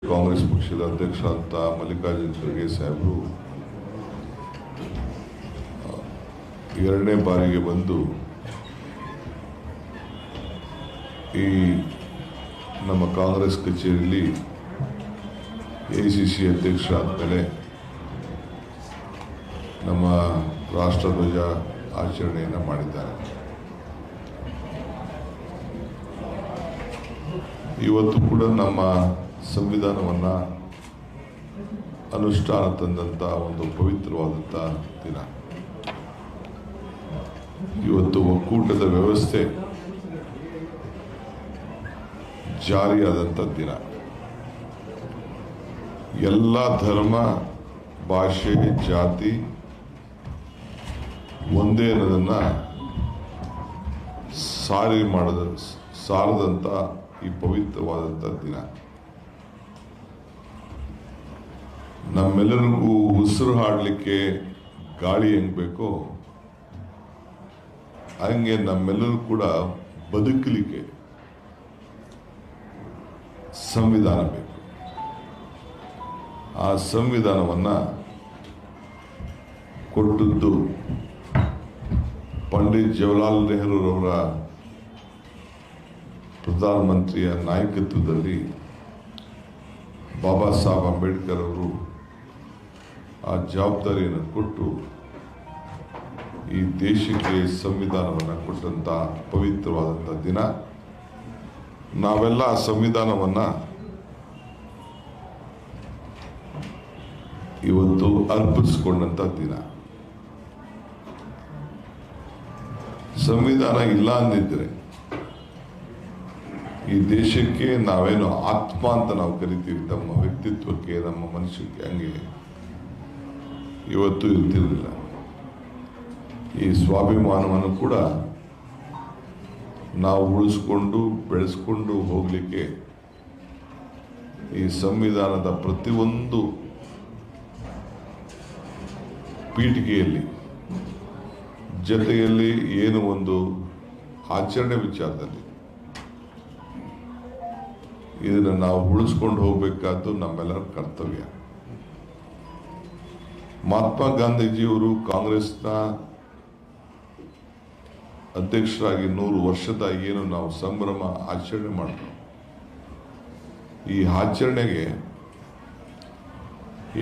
ಕಾಂಗ್ರೆಸ್ ಪಕ್ಷದ ಅಧ್ಯಕ್ಷರಾದಂಥ ಮಲ್ಲಿಕಾರ್ಜುನ ಖರ್ಗೆ ಸಾಹೇಬರು ಎರಡನೇ ಬಾರಿಗೆ ಬಂದು ಈ ನಮ್ಮ ಕಾಂಗ್ರೆಸ್ ಕಚೇರಿಯಲ್ಲಿ ACC ಅಧ್ಯಕ್ಷರಾದ ಮೇಲೆ ನಮ್ಮ ರಾಷ್ಟ್ರಧ್ವಜ ಆಚರಣೆಯನ್ನು ಮಾಡಿದ್ದಾರೆ. ಇವತ್ತು ಕೂಡ ನಮ್ಮ ಸಂವಿಧಾನವನ್ನು ಅನುಷ್ಠಾನ ತಂದಂಥ ಒಂದು ಪವಿತ್ರವಾದಂಥ ದಿನ. ಇವತ್ತು ಒಕ್ಕೂಟದ ವ್ಯವಸ್ಥೆ ಜಾರಿಯಾದಂಥ ದಿನ. ಎಲ್ಲ ಧರ್ಮ, ಭಾಷೆ, ಜಾತಿ ಒಂದೇ ಅನ್ನೋದನ್ನು ಸಾರದಂಥ ಈ ಪವಿತ್ರವಾದಂಥ ದಿನ ನಮ್ಮೆಲ್ಲರಿಗೂ ಉಸಿರು ಹಾಡಲಿಕ್ಕೆ ಗಾಳಿ ಹೆಂಗೆ ಬೇಕೋ ಹಂಗೆ ನಮ್ಮೆಲ್ಲರೂ ಕೂಡ ಬದುಕಲಿಕ್ಕೆ ಸಂವಿಧಾನ ಬೇಕು. ಆ ಸಂವಿಧಾನವನ್ನು ಕೊಟ್ಟದ್ದು ಪಂಡಿತ್ ಜವಾಹರ್ಲಾಲ್ ನೆಹರೂರವರ ಪ್ರಧಾನಮಂತ್ರಿಯ ನಾಯಕತ್ವದಲ್ಲಿ ಬಾಬಾ ಸಾಹೇಬ್ ಅಂಬೇಡ್ಕರ್ ಅವರು ಆ ಜವಾಬ್ದಾರಿಯನ್ನು ಕೊಟ್ಟು ಈ ದೇಶಕ್ಕೆ ಸಂವಿಧಾನವನ್ನು ಕೊಟ್ಟಂಥ ಪವಿತ್ರವಾದಂಥ ದಿನ. ನಾವೆಲ್ಲ ಆ ಸಂವಿಧಾನವನ್ನು ಇವತ್ತು ಅರ್ಪಿಸಿಕೊಂಡಂಥ ದಿನ. ಸಂವಿಧಾನ ಇಲ್ಲ ಅಂದಿದ್ರೆ ಈ ದೇಶಕ್ಕೆ ನಾವೇನು ಆತ್ಮ ಅಂತ ನಾವು ಕರಿತೀವಿ, ನಮ್ಮ ವ್ಯಕ್ತಿತ್ವಕ್ಕೆ, ನಮ್ಮ ಮನುಷ್ಯಕ್ಕೆ, ಹಂಗೆ ಇವತ್ತು ಇರ್ತಿರಲಿಲ್ಲ. ಈ ಸ್ವಾಭಿಮಾನವನ್ನು ಕೂಡ ನಾವು ಉಳಿಸ್ಕೊಂಡು ಬೆಳೆಸ್ಕೊಂಡು ಹೋಗಲಿಕ್ಕೆ ಈ ಸಂವಿಧಾನದ ಪ್ರತಿಯೊಂದು ಪೀಠಿಕೆಯಲ್ಲಿ ಜೊತೆಯಲ್ಲಿ ಏನು ಒಂದು ಆಚರಣೆ ವಿಚಾರದಲ್ಲಿ ಇದನ್ನು ನಾವು ಉಳಿಸ್ಕೊಂಡು ಹೋಗಬೇಕಾದ್ದು ನಮ್ಮೆಲ್ಲರ ಕರ್ತವ್ಯ. ಮಹಾತ್ಮ ಗಾಂಧೀಜಿಯವರು ಕಾಂಗ್ರೆಸ್ನ ಅಧ್ಯಕ್ಷರಾಗಿ 100 ವರ್ಷದ ಏನು ನಾವು ಸಂಭ್ರಮ ಆಚರಣೆ ಮಾಡಿದ್ರು, ಈ ಆಚರಣೆಗೆ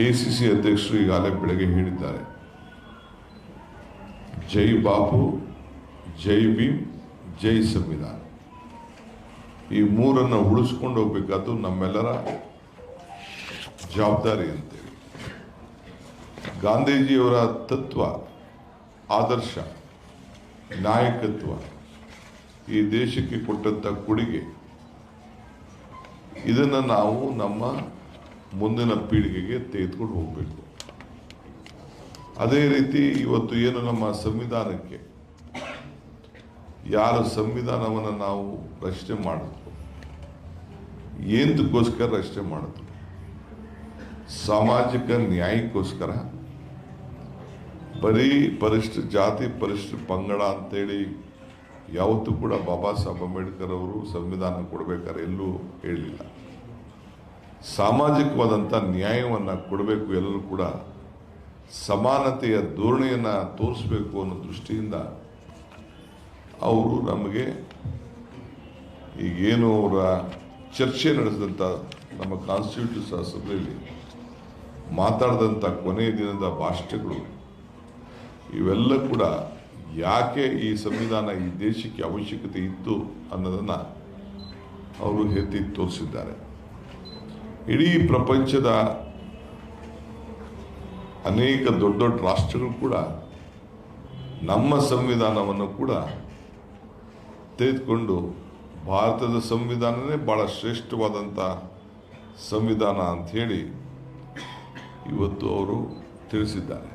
ACC ಅಧ್ಯಕ್ಷರು ಈಗಾಗಲೇ ಬೆಳಗ್ಗೆ ಹೇಳಿದ್ದಾರೆ, ಜೈ ಬಾಪು, ಜೈ ಭೀಮ್, ಜೈ ಸಂವಿಧಾನ. ಈ ಮೂರನ್ನು ಉಳಿಸ್ಕೊಂಡು ಹೋಗ್ಬೇಕಾದ್ದು ನಮ್ಮೆಲ್ಲರ ಜವಾಬ್ದಾರಿ ಅಂತೇಳಿ. ಗಾಂಧೀಜಿಯವರ ತತ್ವ, ಆದರ್ಶ, ನಾಯಕತ್ವ, ಈ ದೇಶಕ್ಕೆ ಕೊಟ್ಟಂಥ ಕೊಡುಗೆ, ಇದನ್ನು ನಾವು ನಮ್ಮ ಮುಂದಿನ ಪೀಳಿಗೆಗೆ ತೆಗೆದುಕೊಂಡು ಹೋಗಬೇಕು. ಅದೇ ರೀತಿ ಇವತ್ತು ಏನು ನಮ್ಮ ಸಂವಿಧಾನಕ್ಕೆ ಯಾರು ಸಂವಿಧಾನವನ್ನು ನಾವು ರಚನೆ ಮಾಡಿದ್ರು, ಏನಕ್ಕೋಸ್ಕರ ರಚನೆ ಮಾಡಿದ್ರು? ಸಾಮಾಜಿಕ ನ್ಯಾಯಕ್ಕೋಸ್ಕರ. ಬರೀ ಪರಿಶಿಷ್ಟ ಜಾತಿ, ಪರಿಶಿಷ್ಟ ಪಂಗಡ ಅಂತೇಳಿ ಯಾವತ್ತೂ ಕೂಡ ಬಾಬಾ ಸಾಹೇಬ್ ಅಂಬೇಡ್ಕರ್ ಅವರು ಸಂವಿಧಾನ ಕೊಡಬೇಕಾದ್ರೆ ಎಲ್ಲೂ ಹೇಳಲಿಲ್ಲ. ಸಾಮಾಜಿಕವಾದಂಥ ನ್ಯಾಯವನ್ನು ಕೊಡಬೇಕು, ಎಲ್ಲರೂ ಕೂಡ ಸಮಾನತೆಯ ಧೋರಣೆಯನ್ನು ತೋರಿಸಬೇಕು ಅನ್ನೋ ದೃಷ್ಟಿಯಿಂದ ಅವರು ನಮಗೆ ಈಗೇನು ಅವರ ಚರ್ಚೆ ನಡೆಸಿದಂಥ ನಮ್ಮ ಕಾನ್ಸ್ಟಿಟ್ಯೂಷನ್ ಅಸೆಂಬ್ಲಿಯಲ್ಲಿ ಮಾತಾಡಿದಂಥ ಕೊನೆಯ ದಿನದ ಭಾಷಣಗಳು ಇವೆಲ್ಲ ಕೂಡ ಯಾಕೆ ಈ ಸಂವಿಧಾನ ಈ ದೇಶಕ್ಕೆ ಅವಶ್ಯಕತೆ ಇತ್ತು ಅನ್ನೋದನ್ನು ಅವರು ಎತ್ತಿ ತೋರಿಸಿದ್ದಾರೆ. ಇಡೀ ಪ್ರಪಂಚದ ಅನೇಕ ದೊಡ್ಡ ದೊಡ್ಡ ರಾಷ್ಟ್ರಗಳು ಕೂಡ ನಮ್ಮ ಸಂವಿಧಾನವನ್ನು ಕೂಡ ತೆಗೆದುಕೊಂಡು ಭಾರತದ ಸಂವಿಧಾನನೇ ಭಾಳ ಶ್ರೇಷ್ಠವಾದಂಥ ಸಂವಿಧಾನ ಅಂಥೇಳಿ ಇವತ್ತು ಅವರು ತಿಳಿಸಿದ್ದಾರೆ.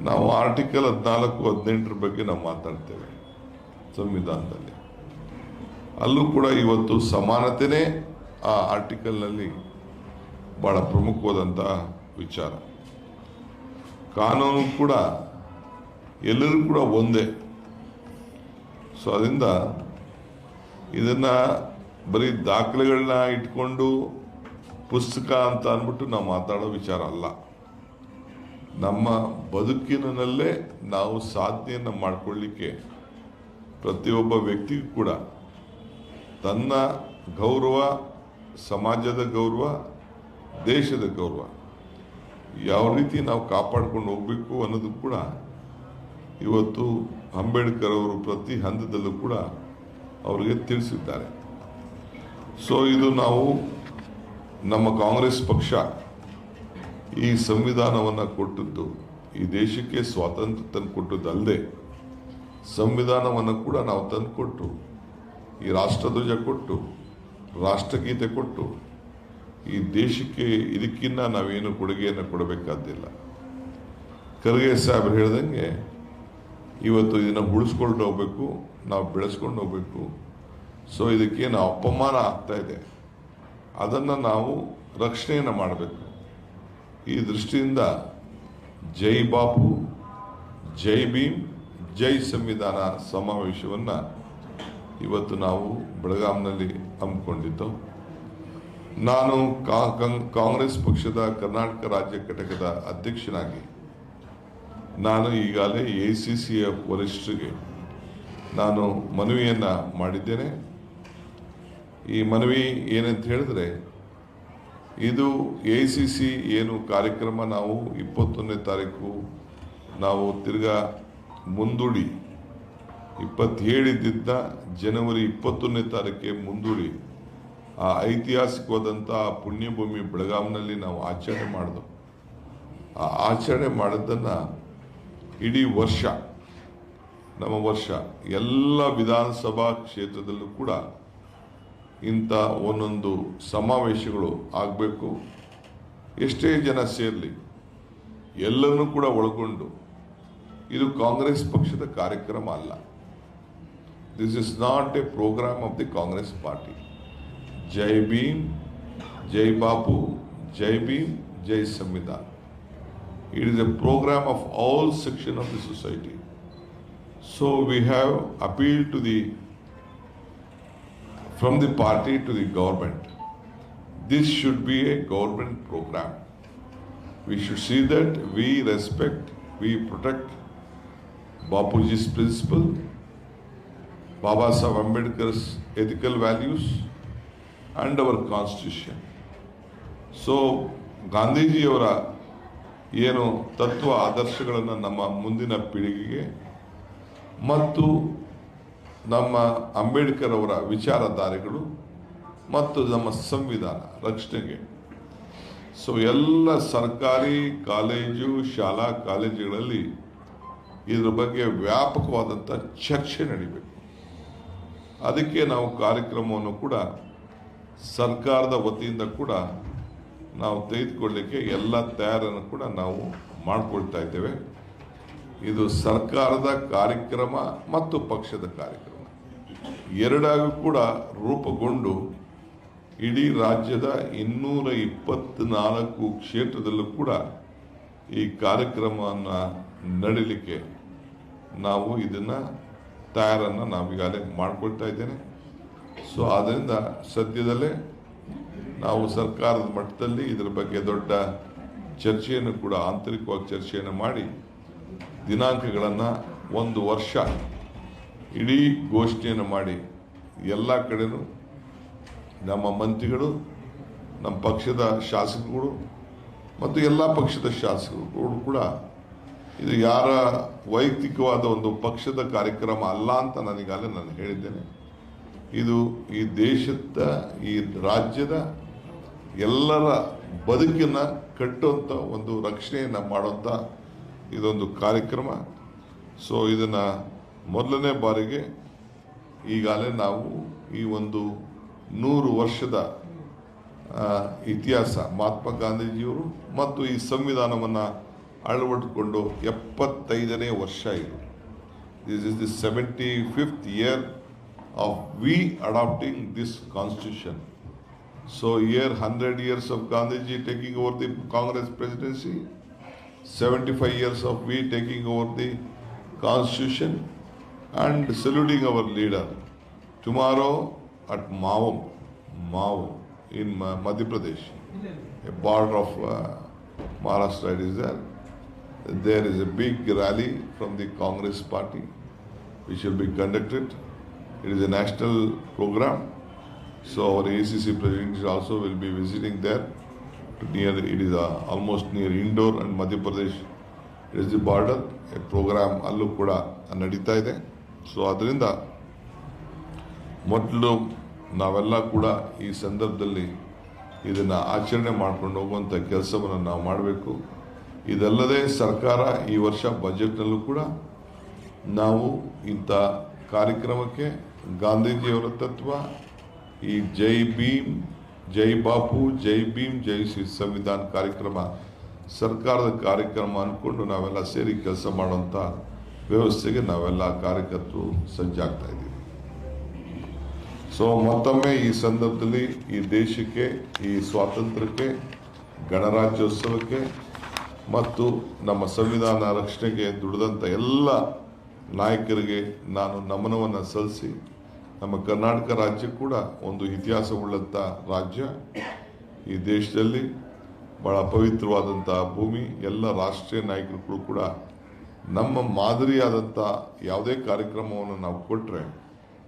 ನಾವು ಆರ್ಟಿಕಲ್ 14, 18 ಬಗ್ಗೆ ನಾವು ಮಾತಾಡ್ತೇವೆ ಸಂವಿಧಾನದಲ್ಲಿ. ಅಲ್ಲೂ ಕೂಡ ಇವತ್ತು ಸಮಾನತೆನೇ ಆ ಆರ್ಟಿಕಲ್ನಲ್ಲಿ ಭಾಳ ಪ್ರಮುಖವಾದಂಥ ವಿಚಾರ. ಕಾನೂನು ಕೂಡ ಎಲ್ಲರೂ ಕೂಡ ಒಂದೇ. ಸೊ ಅದರಿಂದ ಇದನ್ನು ಬರೀ ದಾಖಲೆಗಳನ್ನ ಇಟ್ಕೊಂಡು ಪುಸ್ತಕ ಅಂತ ಅಂದ್ಬಿಟ್ಟು ನಾವು ಮಾತಾಡೋ ವಿಚಾರ ಅಲ್ಲ. ನಮ್ಮ ಬದುಕಿನಲ್ಲೇ ನಾವು ಸಾಧನೆಯನ್ನು ಮಾಡಿಕೊಳ್ಳಿಕ್ಕೆ ಪ್ರತಿಯೊಬ್ಬ ವ್ಯಕ್ತಿಗೂ ಕೂಡ ತನ್ನ ಗೌರವ, ಸಮಾಜದ ಗೌರವ, ದೇಶದ ಗೌರವ ಯಾವ ರೀತಿ ನಾವು ಕಾಪಾಡ್ಕೊಂಡು ಹೋಗಬೇಕು ಅನ್ನೋದು ಕೂಡ ಇವತ್ತು ಅಂಬೇಡ್ಕರ್ ಅವರು ಪ್ರತಿ ಹಂತದಲ್ಲೂ ಕೂಡ ಅವರಿಗೆ ತಿಳಿಸಿದ್ದಾರೆ. ಸೊ ಇದು ನಾವು ನಮ್ಮ ಕಾಂಗ್ರೆಸ್ ಪಕ್ಷ ಈ ಸಂವಿಧಾನವನ್ನು ಕೊಟ್ಟದ್ದು ಈ ದೇಶಕ್ಕೆ ಸ್ವಾತಂತ್ರ್ಯ ತಂದುಕೊಟ್ಟದ್ದಲ್ಲದೆ ಸಂವಿಧಾನವನ್ನು ಕೂಡ ನಾವು ತಂದುಕೊಟ್ಟು ಈ ರಾಷ್ಟ್ರಧ್ವಜ ಕೊಟ್ಟು ರಾಷ್ಟ್ರಗೀತೆ ಕೊಟ್ಟು ಈ ದೇಶಕ್ಕೆ ಇದಕ್ಕಿಂತ ನಾವೇನು ಕೊಡುಗೆಯನ್ನು ಕೊಡಬೇಕಾದ್ದಿಲ್ಲ. ಖರ್ಗೆ ಸಾಹೇಬ್ರು ಹೇಳ್ದಂಗೆ ಇವತ್ತು ಇದನ್ನು ಉಳಿಸ್ಕೊಂಡು ಹೋಗ್ಬೇಕು, ನಾವು ಬೆಳೆಸ್ಕೊಂಡು ಹೋಗ್ಬೇಕು. ಸೊ ಇದಕ್ಕೇನು ಅಪಮಾನ ಆಗ್ತಾ ಇದೆ ಅದನ್ನು ನಾವು ರಕ್ಷಣೆಯನ್ನು ಮಾಡಬೇಕು. ಈ ದೃಷ್ಟಿಯಿಂದ ಜೈ ಬಾಪು, ಜೈ ಭೀಮ್, ಜೈ ಸಂವಿಧಾನ ಸಮಾವೇಶವನ್ನು ಇವತ್ತು ನಾವು ಬೆಳಗಾಂನಲ್ಲಿ ಹಮ್ಮಿಕೊಂಡಿದ್ದು. ನಾನು ಕಾಂಗ್ರೆಸ್ ಪಕ್ಷದ ಕರ್ನಾಟಕ ರಾಜ್ಯ ಘಟಕದ ಅಧ್ಯಕ್ಷನಾಗಿ ನಾನು ಈಗಾಗಲೇ ACCF ವರಿಷ್ಠರಿಗೆ ನಾನು ಮನವಿಯನ್ನು ಮಾಡಿದ್ದೇನೆ. ಈ ಮನವಿ ಏನಂತ ಹೇಳಿದ್ರೆ, ಇದು ACC ಏನು ಕಾರ್ಯಕ್ರಮ ನಾವು 21ನೇ ತಾರೀಕು ನಾವು ತಿರ್ಗಾ ಮುಂದೂಡಿ 27 ಜನವರಿ 21ನೇ ತಾರೀಕಿಗೆ ಮುಂದೂಡಿ ಆ ಐತಿಹಾಸಿಕವಾದಂಥ ಪುಣ್ಯಭೂಮಿ ಬೆಳಗಾಂನಲ್ಲಿ ನಾವು ಆಚರಣೆ ಮಾಡಿದೆವು. ಆ ಆಚರಣೆ ಮಾಡಿದ್ದನ್ನು ಇಡೀ ವರ್ಷ, ನಮ್ಮ ವರ್ಷ ಎಲ್ಲ ವಿಧಾನಸಭಾ ಕ್ಷೇತ್ರದಲ್ಲೂ ಕೂಡ ಇಂಥ ಒಂದೊಂದು ಸಮಾವೇಶಗಳು ಆಗಬೇಕು. ಎಷ್ಟೇ ಜನ ಸೇರಲಿ ಎಲ್ಲರನ್ನೂ ಕೂಡ ಒಳಗೊಂಡು, ಇದು ಕಾಂಗ್ರೆಸ್ ಪಕ್ಷದ ಕಾರ್ಯಕ್ರಮ ಅಲ್ಲ. This is not a programme of the Congress party. ಜೈ ಭೀಮ್, ಜೈ ಬಾಪು, ಜೈ ಭೀಮ್, ಜೈ ಸಂವಿಧಾನ. It is a program of all sections of the society. So we have appealed to from the party to the government. This should be a government program. We should see that we respect, we protect Bapuji's principle, Baba Saheb Ambedkar's ethical values and our constitution. So Gandhiji ಅವರ ಏನು ತತ್ವ ಆದರ್ಶಗಳನ್ನು ನಮ್ಮ ಮುಂದಿನ ಪೀಳಿಗೆಗೆ ಮತ್ತು ನಮ್ಮ ಅಂಬೇಡ್ಕರ್ ಅವರ ವಿಚಾರಧಾರೆಗಳು ಮತ್ತು ನಮ್ಮ ಸಂವಿಧಾನ ರಕ್ಷಣೆಗೆ. ಸೊ ಎಲ್ಲ ಸರ್ಕಾರಿ ಕಾಲೇಜು, ಶಾಲಾ ಕಾಲೇಜುಗಳಲ್ಲಿ ಇದರ ಬಗ್ಗೆ ವ್ಯಾಪಕವಾದಂಥ ಚರ್ಚೆ ನಡೀಬೇಕು. ಅದಕ್ಕೆ ನಾವು ಕಾರ್ಯಕ್ರಮವನ್ನು ಕೂಡ ಸರ್ಕಾರದ ವತಿಯಿಂದ ಕೂಡ ನಾವು ತೆಗೆದುಕೊಳ್ಳಲಿಕ್ಕೆ ಎಲ್ಲ ತಯಾರನ್ನು ಕೂಡ ನಾವು ಮಾಡಿಕೊಳ್ತಾ ಇದ್ದೇವೆ. ಇದು ಸರ್ಕಾರದ ಕಾರ್ಯಕ್ರಮ ಮತ್ತು ಪಕ್ಷದ ಕಾರ್ಯಕ್ರಮ ಎರಡಾಗೂ ಕೂಡ ರೂಪುಗೊಂಡು ಇಡೀ ರಾಜ್ಯದ 224 ಕ್ಷೇತ್ರದಲ್ಲೂ ಕೂಡ ಈ ಕಾರ್ಯಕ್ರಮವನ್ನು ನಡೀಲಿಕ್ಕೆ ನಾವು ಇದನ್ನು ತಯಾರನ್ನು ನಾವೀಗಾಗಲೇ ಮಾಡಿಕೊಳ್ತಾ ಇದ್ದೇನೆ. ಸೊ ಆದ್ದರಿಂದ ಸದ್ಯದಲ್ಲೇ ನಾವು ಸರ್ಕಾರದ ಮಟ್ಟದಲ್ಲಿ ಇದರ ಬಗ್ಗೆ ದೊಡ್ಡ ಚರ್ಚೆಯನ್ನು ಕೂಡ ಆಂತರಿಕವಾಗಿ ಚರ್ಚೆಯನ್ನು ಮಾಡಿ ದಿನಾಂಕಗಳನ್ನು ಒಂದು ವರ್ಷ ಇಡೀ ಘೋಷಣೆಯನ್ನು ಮಾಡಿ ಎಲ್ಲ ಕಡೆನೂ ನಮ್ಮ ಮಂತ್ರಿಗಳು, ನಮ್ಮ ಪಕ್ಷದ ಶಾಸಕರು ಮತ್ತು ಎಲ್ಲ ಪಕ್ಷದ ಶಾಸಕರು ಕೂಡ ಇದು ಯಾರ ವೈಯಕ್ತಿಕವಾದ ಒಂದು ಪಕ್ಷದ ಕಾರ್ಯಕ್ರಮ ಅಲ್ಲ ಅಂತ ನಾನು ಹೇಳಿದ್ದೇನೆ. ಇದು ಈ ದೇಶದ, ಈ ರಾಜ್ಯದ ಎಲ್ಲರ ಬದುಕನ್ನು ಕಟ್ಟುವಂಥ ಒಂದು ರಕ್ಷಣೆಯನ್ನು ಮಾಡುವಂಥ ಇದೊಂದು ಕಾರ್ಯಕ್ರಮ. ಸೊ ಇದನ್ನು ಮೊದಲನೇ ಬಾರಿಗೆ ಈಗಾಗಲೇ ನಾವು ಈ ಒಂದು 100 ವರ್ಷದ ಇತಿಹಾಸ ಮಹಾತ್ಮ ಗಾಂಧೀಜಿಯವರು ಮತ್ತು ಈ ಸಂವಿಧಾನವನ್ನು ಅಳವಡಿಸಿಕೊಂಡು 75ನೇ ವರ್ಷ ಇದು. This is the 75th year of we adopting this constitution. So here 100 years of Gandhiji taking over the Congress presidency, 75 years of we taking over the constitution and saluting our leader. Tomorrow at Mao in Madhya Pradesh, a border of Maharashtra. It is there. There is a big rally from the Congress party which will be conducted. It is a national program. So our ACC president also will be visiting there. It is almost near Indore and Madhya Pradesh. It is the border. A program ಅಲ್ಲೂ ಕೂಡ ನಡೀತಾ ಇದೆ. So ಅದರಿಂದ ಮೊದಲು ನಾವೆಲ್ಲ ಕೂಡ ಈ ಸಂದರ್ಭದಲ್ಲಿ ಇದನ್ನು ಆಚರಣೆ ಮಾಡ್ಕೊಂಡು ಹೋಗುವಂಥ ಕೆಲಸವನ್ನು ನಾವು ಮಾಡಬೇಕು. ಇದಲ್ಲದೆ ಸರ್ಕಾರ ಈ ವರ್ಷ ಬಜೆಟ್ನಲ್ಲೂ ಕೂಡ ನಾವು ಇಂಥ ಕಾರ್ಯಕ್ರಮಕ್ಕೆ ಗಾಂಧೀಜಿಯವರ ತತ್ವ, ಈ ಜೈ ಭೀಮ್, ಜೈ ಬಾಪು, ಜೈ ಭೀಮ್, ಜೈ ಸಂವಿಧಾನ ಕಾರ್ಯಕ್ರಮ ಸರ್ಕಾರದ ಕಾರ್ಯಕ್ರಮ ಅಂದ್ಕೊಂಡು ನಾವೆಲ್ಲ ಸೇರಿ ಕೆಲಸ ಮಾಡುವಂಥ ವ್ಯವಸ್ಥೆಗೆ ನಾವೆಲ್ಲ ಕಾರ್ಯಕರ್ತರು ಸಜ್ಜಾಗ್ತಾ ಇದ್ದೀವಿ. ಸೊ ಮತ್ತೊಮ್ಮೆ ಈ ಸಂದರ್ಭದಲ್ಲಿ ಈ ದೇಶಕ್ಕೆ, ಈ ಸ್ವಾತಂತ್ರ್ಯಕ್ಕೆ, ಗಣರಾಜ್ಯೋತ್ಸವಕ್ಕೆ ಮತ್ತು ನಮ್ಮ ಸಂವಿಧಾನ ರಕ್ಷಣೆಗೆ ದುಡಿದಂಥ ಎಲ್ಲ ನಾಯಕರಿಗೆ ನಾನು ನಮನವನ್ನು ಸಲ್ಲಿಸಿ, ನಮ್ಮ ಕರ್ನಾಟಕ ರಾಜ್ಯ ಕೂಡ ಒಂದು ಇತಿಹಾಸವುಳ್ಳಂಥ ರಾಜ್ಯ, ಈ ದೇಶದಲ್ಲಿ ಭಾಳ ಪವಿತ್ರವಾದಂಥ ಭೂಮಿ. ಎಲ್ಲ ರಾಷ್ಟ್ರೀಯ ನಾಯಕರುಗಳು ಕೂಡ ನಮ್ಮ ಮಾದರಿಯಾದಂಥ ಯಾವುದೇ ಕಾರ್ಯಕ್ರಮವನ್ನು ನಾವು ಕೊಟ್ಟರೆ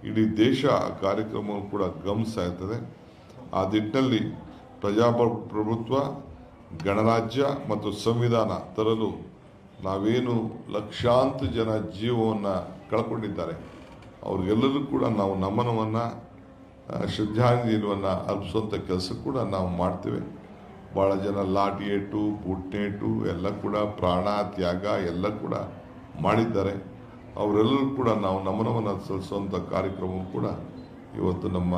ಇಡೀ ದೇಶ ಆ ಕಾರ್ಯಕ್ರಮವನ್ನು ಕೂಡ ಗಮನಿಸ್ತಾ ಇರ್ತದೆ. ಆ ನಿಟ್ಟಿನಲ್ಲಿ ಪ್ರಜಾಪ್ರಭುತ್ವ, ಗಣರಾಜ್ಯ ಮತ್ತು ಸಂವಿಧಾನ ತರಲು ನಾವೇನು ಲಕ್ಷಾಂತರ ಜನ ಜೀವವನ್ನು ಕಳ್ಕೊಂಡಿದ್ದಾರೆ ಅವ್ರಿಗೆಲ್ಲರೂ ಕೂಡ ನಾವು ನಮನವನ್ನು, ಶ್ರದ್ಧಾಂಜಲಿಯನ್ನು ಅರ್ಪಿಸುವಂಥ ಕೆಲಸ ಕೂಡ ನಾವು ಮಾಡ್ತೇವೆ. ಭಾಳ ಜನ ಲಾಠಿ ಏಟು, ಬುಟ್ನೇಟು ಎಲ್ಲ ಕೂಡ ಪ್ರಾಣ ತ್ಯಾಗ ಎಲ್ಲ ಕೂಡ ಮಾಡಿದ್ದಾರೆ. ಅವರೆಲ್ಲರೂ ಕೂಡ ನಾವು ನಮನವನ್ನು ಸಲ್ಲಿಸುವಂಥ ಕಾರ್ಯಕ್ರಮ ಕೂಡ ಇವತ್ತು ನಮ್ಮ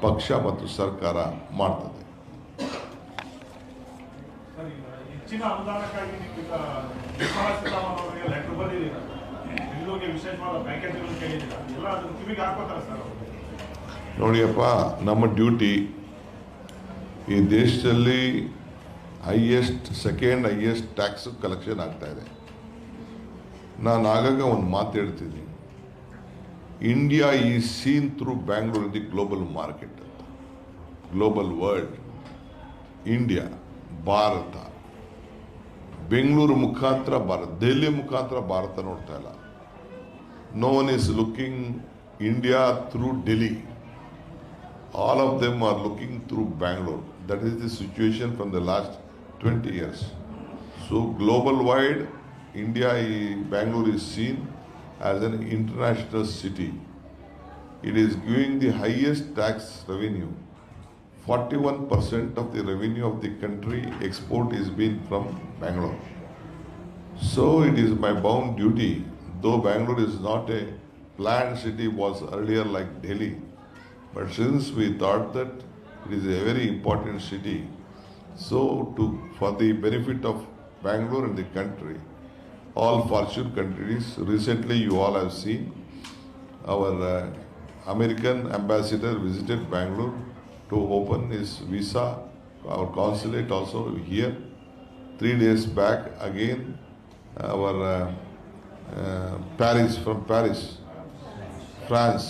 ಪಕ್ಷ ಮತ್ತು ಸರ್ಕಾರ ಮಾಡ್ತದೆ. ಹೆಚ್ಚಿನ ಅನುದಾನಕ್ಕಾಗಿ ನಿರ್ಮಲಾ ಸೀತಾರಾಮನ್ ಅವರಿಗೆ ಲೆಟರ್ ಬರೆದಿದ್ದೀರಾ, ಬೆಂಗಳೂರಿಗೆ ವಿಶೇಷವಾದ ಪ್ಯಾಕೇಜ್ಗಳನ್ನು ಕೇಳಿದ್ದೀರಾ, ಎಲ್ಲ ಅದನ್ನು ಕಿವಿಗೆ ಹಾಕೋತಾರೆ ಸರ್ ಅವರು. ನೋಡಿಯಪ್ಪ, ನಮ್ಮ ಡ್ಯೂಟಿ ಈ ದೇಶದಲ್ಲಿ ಸೆಕೆಂಡ್ ಹೈಯೆಸ್ಟ್ ಟ್ಯಾಕ್ಸ್ ಕಲೆಕ್ಷನ್ ಆಗ್ತಾ ಇದೆ. ನಾನು ಆಗಾಗ ಒಂದು ಮಾತು ಹೇಳ್ತೀನಿ, India is seen through Bangalore in the global market ಅಂತ. Global world, India, Bharat, Bengaluru ಮುಖಾಂತರ ಭಾರತ, ದೆಹಲಿ ಮುಖಾಂತರ ಭಾರತ ನೋಡ್ತಾ ಇಲ್ಲ. No one is looking India through Delhi. All of them are looking through Bangalore. That is the situation from the last 20 years. So global wide, Bangalore is seen as an international city. It is giving the highest tax revenue. 41% of the revenue of the country export is being from Bangalore. So it is my bound duty, though Bangalore is not a planned city, was earlier like Delhi. But since we thought that it is a very important city, so for the benefit of Bangalore and the country, all fortune countries, recently you all have seen our American ambassador visited Bangalore to open his visa, our consulate also here. 3 days back again, our Paris, France,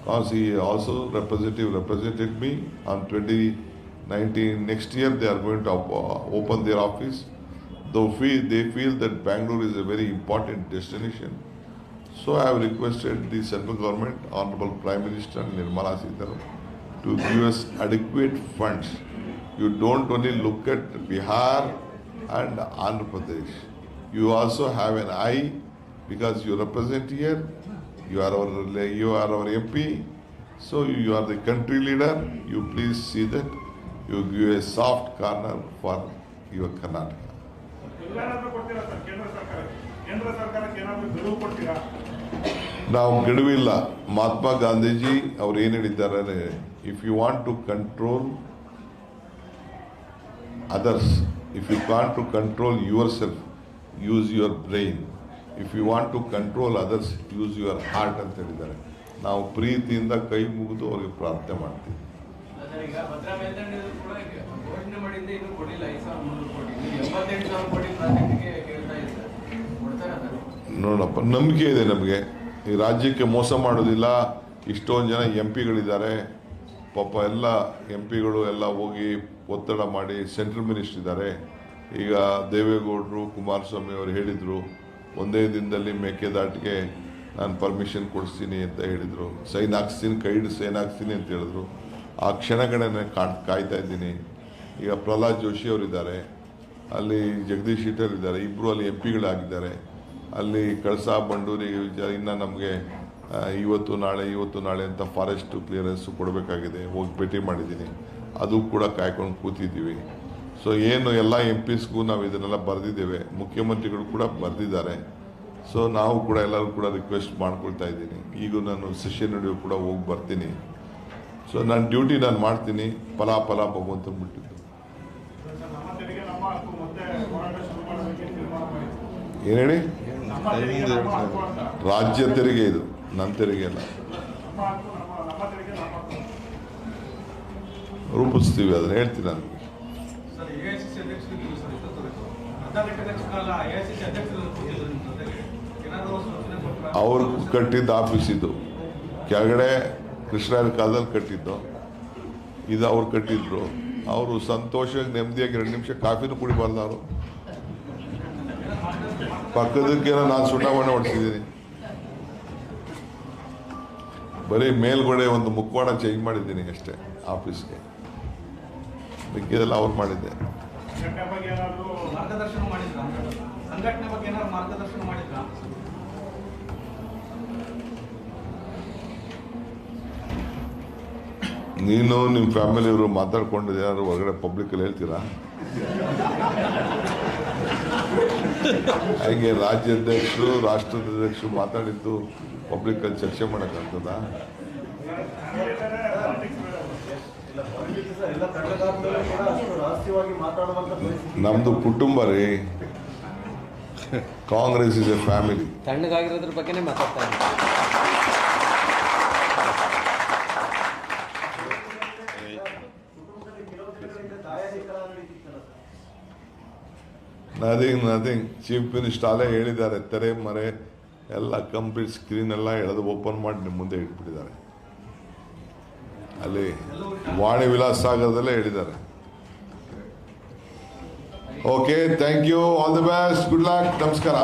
because he also represented me on 2019. Next year they are going to open their office. Though they feel that Bangalore is a very important destination. So I have requested the central government, Honorable Prime Minister Nirmala Sitharaman, to give us adequate funds. You don't only look at Bihar and Andhra Pradesh. You also have an eye because you represent here. You are our MP, so you are the country leader. You please see that you give a soft corner for your Karnataka. ನಾವು ಗೆಲುವಿಲ್ಲ. ಮಹಾತ್ಮ ಗಾಂಧೀಜಿ ಅವ್ರು ಏನು ಹೇಳಿದ್ದಾರೆ, if you want to control others, if you want to control yourself, use your brain. If you want to control others, use your heart ಅಂತ ಹೇಳಿದ್ದಾರೆ. ನಾವು ಪ್ರೀತಿಯಿಂದ ಕೈ ಮುಗಿದು ಅವ್ರಿಗೆ ಪ್ರಾರ್ಥನೆ ಮಾಡ್ತೀವಿ. ನೋಡಪ್ಪ, ನಂಬಿಕೆ ಇದೆ ನಮಗೆ. ಈ ರಾಜ್ಯಕ್ಕೆ ಮೋಸ ಮಾಡೋದಿಲ್ಲ. ಇಷ್ಟೊಂದು ಜನ MP ಗಳಿದ್ದಾರೆ, ಪಾಪ ಎಲ್ಲ ಎಂ ಪಿಗಳು ಎಲ್ಲ ಹೋಗಿ ಒತ್ತಡ ಮಾಡಿ ಸೆಂಟ್ರಲ್ ಮಿನಿಸ್ಟರ್ ಇದ್ದಾರೆ. ಈಗ ದೇವೇಗೌಡರು ಕುಮಾರಸ್ವಾಮಿ ಅವರು ಹೇಳಿದರು, ಒಂದೇ ದಿನದಲ್ಲಿ ಮೇಕೆದಾಟಿಗೆ ನಾನು ಪರ್ಮಿಷನ್ ಕೊಡಿಸ್ತೀನಿ ಅಂತ ಹೇಳಿದರು. ಸೈನ್ ಹಾಕ್ಸ್ತೀನಿ, ಕೈ ಹಿಡಿದು ಸೈನ್ ಹಾಕ್ಸ್ತೀನಿ ಅಂತ ಹೇಳಿದ್ರು. ಆ ಕ್ಷಣಗಳನ್ನೇ ಕಾಯ್ತಾ ಇದ್ದೀನಿ. ಈಗ ಪ್ರಹ್ಲಾದ್ ಜೋಶಿ ಅವರಿದ್ದಾರೆ, ಅಲ್ಲಿ ಜಗದೀಶ್ ಶೆಟ್ಟರ್ ಇದ್ದಾರೆ, ಇಬ್ಬರು ಅಲ್ಲಿ ಎಂ ಪಿಗಳಾಗಿದ್ದಾರೆ. ಅಲ್ಲಿ ಕಳಸಾ ಬಂಡೂರಿ ವಿಚಾರ ಇನ್ನು ನಮಗೆ ಇವತ್ತು ನಾಳೆ ಅಂತ ಫಾರೆಸ್ಟ್ ಕ್ಲಿಯರೆನ್ಸು ಕೊಡಬೇಕಾಗಿದೆ. ಹೋಗಿ ಭೇಟಿ ಮಾಡಿದ್ದೀನಿ, ಅದು ಕೂಡ ಕಾಯ್ಕೊಂಡು ಕೂತಿದ್ದೀವಿ. ಸೊ ಏನು ಎಲ್ಲ ಎಂ ಪಿಸ್ಗೂ ನಾವು ಇದನ್ನೆಲ್ಲ ಬರೆದಿದ್ದೇವೆ, ಮುಖ್ಯಮಂತ್ರಿಗಳು ಕೂಡ ಬರೆದಿದ್ದಾರೆ. ಸೊ ನಾವು ಕೂಡ ಎಲ್ಲರೂ ಕೂಡ ರಿಕ್ವೆಸ್ಟ್ ಮಾಡ್ಕೊಳ್ತಾ ಇದ್ದೀನಿ. ಈಗ ನಾನು ಸೆಷನ್ ನಡುವೆ ಕೂಡ ಹೋಗಿ ಬರ್ತೀನಿ. ಸೊ ನನ್ನ ಡ್ಯೂಟಿ ನಾನು ಮಾಡ್ತೀನಿ, ಫಲ ಭಗವಂತ ಬಿಟ್ಟಿದ್ದು. ನಮ್ಮ ತೆರಿಗೆ ನಮ್ಮ ಹಕ್ಕು ಮತ್ತೆ ಹೋರಾಟ ಶುರು ಮಾಡೋದಕ್ಕೆ ತೀರ್ಮಾನ ಮಾಡಿದ್ರು. ಏನು ಹೇಳಿ? ನಮ್ಮ ತೆರಿಗೆ ನಮ್ಮ ಹಕ್ಕು ಅಂತ. ರಾಜ್ಯ ತೆರಿಗೆ ಇದು, ನನ್ನ ತೆರಿಗೆ ಅಲ್ಲ. ನಮ್ಮ ಹಕ್ಕು ನಮ್ಮ ತೆರಿಗೆ ನಮ್ಮ ಹಕ್ಕು. ರೂಪಿಸ್ತೀವಿ, ಅದನ್ನ ಹೇಳ್ತೀನಿ ನಾನು. ಸರ್, ಎಐಸಿಸಿ ಅಧ್ಯಕ್ಷರಿಗೆ ಸರ್ ಅರ್ಧ ಗಂಟೆ ಹೆಚ್ಚು ಕಾಲ ಎಐಸಿಸಿ ಅಧ್ಯಕ್ಷರು ಕೂತಿದ್ರು ನಿಮ್ಮ ಜೊತೆಗೆ. ಏನಾದರೂ ಸೂಚನೆ ಕೊಟ್ಟರಾ? ಅವ್ರು ಕಟ್ಟಿದ್ದ ಆಫೀಸ್ ಇದು, ಕೆಳಗಡೆ ಕೃಷ್ಣರ ಕಾಲದಲ್ಲಿ ಕಟ್ಟಿದ್ದು ಇದು. ಅವ್ರು ಕಟ್ಟಿದ್ರು. ಅವರು ಸಂತೋಷವಾಗಿ ನೆಮ್ಮದಿಯಾಗಿ 2 ನಿಮಿಷ ಕಾಫಿನೂ ಕುಡಿಬಾರ್ದು. ಅವರು ಪಕ್ಕದಕ್ಕೇನೋ ನಾನು ಸುಣ್ಣಾವಣೆ ಹೊಡಿಸಿದ್ದೀನಿ. ಬರೀ ಮೇಲ್ಗಡೆ ಒಂದು ಮುಖವಾಡ ಚೇಂಜ್ ಮಾಡಿದ್ದೀನಿ ಅಷ್ಟೇ ಆಫೀಸ್ಗೆ. ಮಿಕ್ಕಿದೆಲ್ಲ ಅವ್ರು ಮಾಡಿದ್ದೆ. ಸಂಘಟನೆ ಬಗ್ಗೆ ಏನಾದರೂ ಮಾರ್ಗದರ್ಶನ ಮಾಡಿದ್ರಾ? ಸಂಘಟನೆ ಬಗ್ಗೆ ಏನಾದ್ರು ಮಾರ್ಗದರ್ಶನ ಮಾಡಿದ್ರಾ? ನೀನು ನಿಮ್ಮ ಫ್ಯಾಮಿಲಿಯವರು ಮಾತಾಡ್ಕೊಂಡು ಏನಾದ್ರು ಹೊರಗಡೆ ಪಬ್ಲಿಕಲ್ಲಿ ಹೇಳ್ತೀರಾ? ಹಾಗೆ ರಾಜ್ಯಾಧ್ಯಕ್ಷರು ರಾಷ್ಟ್ರಾಧ್ಯಕ್ಷರು ಮಾತಾಡಿದ್ದು ಪಬ್ಲಿಕಲ್ಲಿ ಚರ್ಚೆ ಮಾಡೋಕ್ಕಾಗ್ತದ? ನಮ್ದು ಕುಟುಂಬ ರೀ. Congress is a family. ತಣ್ಣಗಾಗಿರೋದ್ರ ಬಗ್ಗೆನೇ ಮಾತಾಡ್ತಾ ಇದ್ದೀನಿ. ನಥಿಂಗ್. ಚೀಫ್ ಮಿನಿಸ್ಟರ್ ಅಲ್ಲೇ ಹೇಳಿದ್ದಾರೆ, ತೆರೆ ಮರೆ ಎಲ್ಲ ಕಂಪ್ಲೀಟ್ ಸ್ಕ್ರೀನ್ ಎಲ್ಲ ಎಳೆದು ಓಪನ್ ಮಾಡಿ ನಿಮ್ಮ ಮುಂದೆ ಇಟ್ಬಿಟ್ಟಿದ್ದಾರೆ. ಅಲ್ಲಿ ವಾಣಿ ವಿಲಾಸ್ ಸಾಗರದಲ್ಲೇ ಹೇಳಿದ್ದಾರೆ. Okay, thank you, all the best, good luck, ನಮಸ್ಕಾರ.